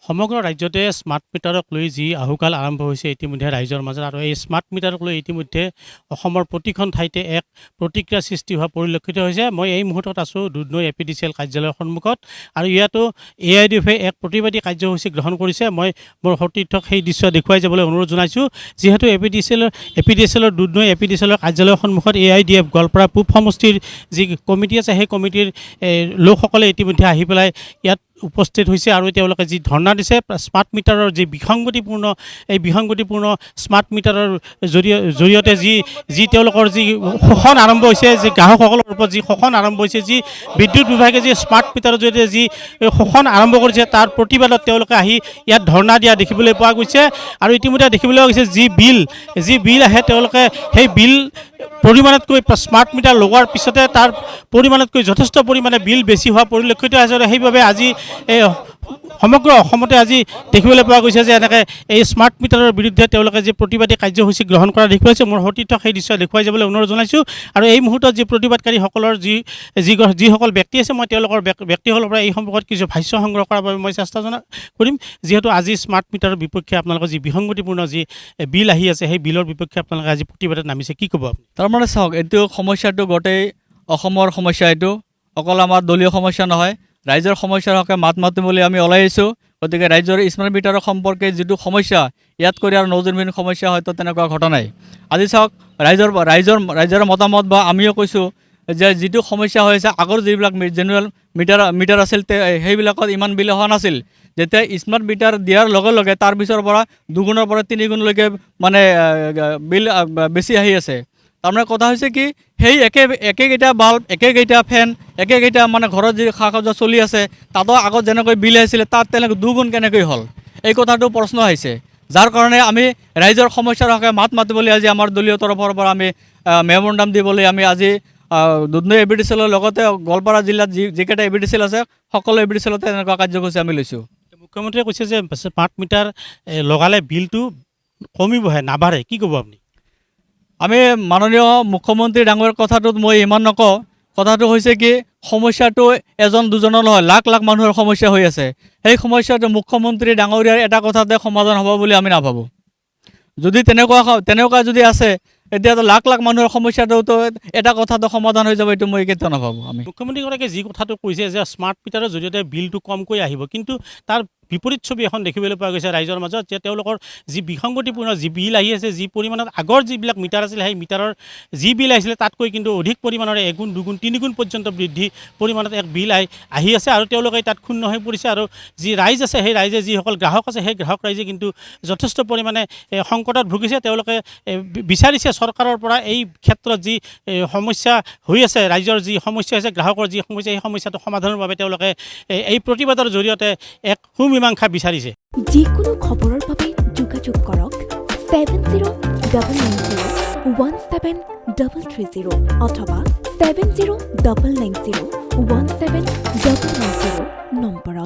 সমগ্ৰ ৰাজ্যতে স্মাৰ্ট মিটাৰক লৈ যি আহুকাল আৰম্ভ হৈছে ইতিমধ্যে ৰাইজৰ মাজত আৰু এই স্মাৰ্ট মিটাৰক লৈ ইতিমধ্যে অসমৰ প্ৰতিখন ঠাইতে এক প্ৰতিক্ৰিয়া সৃষ্টি হোৱা পৰিলক্ষিত হৈছে। মই এই মুহূৰ্তত আছোঁ দুধনৈ APDCL কাৰ্যালয়ৰ সন্মুখত আৰু ইয়াতো AIDFে এক প্ৰতিবাদী কাৰ্যসূচী গ্ৰহণ কৰিছে। মই মোৰ সতীৰ্থক সেই দৃশ্য দেখুৱাই যাবলৈ অনুৰোধ জনাইছোঁ। যিহেতু APDCLৰ দুধনৈ APDCLৰ কাৰ্যালয়ৰ সন্মুখত AIDF গোৱালপাৰা পূব সমষ্টিৰ যি কমিটি আছে সেই কমিটিৰ লোকসকলে ইতিমধ্যে আহি পেলাই ইয়াত উপস্থিত হৈছে আৰু তেওঁলোকে যি ধৰ্ণা দিছে স্মাৰ্ট মিটাৰৰ যি বিসংগতিপূৰ্ণ স্মাৰ্ট মিটাৰৰ জৰিয়তে যি তেওঁলোকৰ যি শোষণ আৰম্ভ হৈছে, যি গ্ৰাহকসকলৰ ওপৰত যি শোষণ আৰম্ভ হৈছে, যি বিদ্যুৎ বিভাগে যি স্মাৰ্ট মিটাৰৰ জৰিয়তে যি শোষণ আৰম্ভ কৰিছে তাৰ প্ৰতিবাদত তেওঁলোকে আহি ইয়াত ধৰ্ণা দিয়া দেখিবলৈ পোৱা গৈছে। আৰু ইতিমধ্যে দেখিবলৈ গৈছে যি বিল আহে তেওঁলোকে সেই বিল পৰিমাণতকৈ স্মাৰ্ট মিটাৰ লগোৱাৰ পিছতে তাৰ পৰিমাণতকৈ যথেষ্ট পৰিমাণে বিল বেছি হোৱা পৰিলক্ষিত হৈছে আৰু সেইবাবে আজি সমগ্ৰ অসমতে আজি দেখিবলৈ পোৱা গৈছে যে এনেকৈ এই স্মাৰ্ট মিটাৰৰ বিৰুদ্ধে তেওঁলোকে যি প্ৰতিবাদী কাৰ্যসূচী গ্ৰহণ কৰা দেখুৱাই পাইছে। মোৰ সতীৰ্থক সেই দৃশ্য দেখুৱাই যাবলৈ অনুৰোধ জনাইছোঁ আৰু এই মুহূৰ্তত যি প্ৰতিবাদকাৰীসকলৰ যিসকল ব্যক্তি আছে মই তেওঁলোকৰ ব্যক্তিসকলৰ পৰা এই সম্পৰ্কত কিছু ভাষ্য সংগ্ৰহ কৰাৰ বাবে মই চেষ্টা কৰিম। যিহেতু আজি স্মাৰ্ট মিটাৰৰ বিপক্ষে আপোনালোকৰ যি বিসংগতিপূৰ্ণ যি বিল আহি আছে সেই বিলৰ বিপক্ষে আপোনালোকে আজি প্ৰতিবাদত নামিছে, কি ক'ব আপুনি? তাৰমানে চাওক, এইটো সমস্যাটো গোটেই অসমৰ সমস্যা, এইটো অকল আমাৰ দলীয় সমস্যা নহয়, ৰাইজৰ সমস্যাৰ হকে মাত মাতিম বুলি আমি ওলাই আহিছোঁ। গতিকে ৰাইজৰ স্মাৰ্ট মিটাৰৰ সম্পৰ্কে যিটো সমস্যা ইয়াত কৰি আৰু নজনবিহীন সমস্যা হয়তো তেনেকুৱা ঘটা নাই। আজি চাওক, ৰাইজৰ মতামত বা আমিও কৈছোঁ যে যিটো সমস্যা হৈ আছে আগৰ যিবিলাক জেনেৰেল মিটাৰ আছিল সেইবিলাকত ইমান বিল হোৱা নাছিল। যেতিয়া স্মাৰ্ট মিটাৰ দিয়াৰ লগে লগে তাৰ পিছৰ পৰা 2 গুণৰ পৰা 3 গুণলৈকে মানে বিল বেছি আহি আছে। তাৰমানে কথা হৈছে কি, সেই একেকেইটা বাল্ব, একেকেইটা ফেন, একেকেইটা মানে ঘৰত যি সা সজ্জা চলি আছে তাতো আগত যেনেকৈ বিল আহিছিলে তাত তেনেকৈ 2 গুণ কেনেকৈ হ'ল, এই কথাটো প্ৰশ্ন আহিছে। যাৰ কাৰণে আমি ৰাইজৰ সমস্যাৰ হকে মাত মাতিবলৈ আজি আমাৰ দলীয় তৰফৰ পৰা আমি মেমৰেণ্ডাম দিবলৈ আমি আজি দুধনৈ APDCLৰ লগতে গোৱালপাৰা জিলাত যিকেইটা APDCL আছে সকলো APDCLতে এনেকুৱা কাৰ্যসূচী আমি লৈছোঁ। মুখ্যমন্ত্ৰীয়ে কৈছে যে স্মাৰ্ট মিটাৰ লগালে বিলটো কমিবহে, নাবাঢ়ে, কি ক'ব আপুনি? আমি মাননীয় মুখ্যমন্ত্ৰী ডাঙৰ কথাটোত মই ইমান নকওঁ। কথাটো হৈছে কি, সমস্যাটো এজন দুজনৰ নহয়, লাখ লাখ মানুহৰ সমস্যা হৈ আছে। সেই সমস্যাটো মুখ্যমন্ত্ৰী ডাঙৰীয়াৰ এটা কথাতে সমাধান হ'ব বুলি আমি নাভাবোঁ। যদি তেনেকুৱা যদি আছে এতিয়াতো লাখ লাখ মানুহৰ সমস্যাটোতো এটা কথাটো সমাধান হৈ যাব, এইটো মই কেতিয়াও নাভাবোঁ। আমি মুখ্যমন্ত্ৰীগৰাকীয়ে যি কথাটো কৈছে যে স্মাৰ্ট মিটাৰৰ জৰিয়তে বিলটো কমকৈ আহিব, কিন্তু তাৰ বিপৰীত ছবি এখন দেখিবলৈ পোৱা গৈছে ৰাইজৰ মাজত যে তেওঁলোকৰ যি বিসংগতিপূৰ্ণ যি বিল আহি আছে, যি পৰিমাণত আগৰ যিবিলাক মিটাৰ আছিল সেই মিটাৰৰ যি বিল আহিছিলে তাতকৈ কিন্তু অধিক পৰিমাণৰে 1 গুণ 2 গুণ 3 গুণ পৰ্যন্ত বৃদ্ধি পৰিমাণত এক বিল আহি আছে আৰু তেওঁলোকে তাত ক্ষুণ্ণ হৈ পৰিছে। আৰু যি ৰাইজ আছে সেই ৰাইজে যিসকল গ্ৰাহক আছে সেই গ্ৰাহক ৰাইজে কিন্তু যথেষ্ট পৰিমাণে সংকটত ভুগিছে। তেওঁলোকে বিচাৰিছে চৰকাৰৰ পৰা এই ক্ষেত্ৰত যি সমস্যা হৈ আছে, ৰাইজৰ যি সমস্যা হৈছে, গ্ৰাহকৰ যি সমস্যা, সেই সমস্যাটো সমাধানৰ বাবে তেওঁলোকে এই প্ৰতিবাদৰ জৰিয়তে এক সুমীমাংসা বিচাৰিছে। যিকোনো খবৰৰ বাবে যোগাযোগ কৰক 7099017330 অথবা 7099017390 নম্বৰত।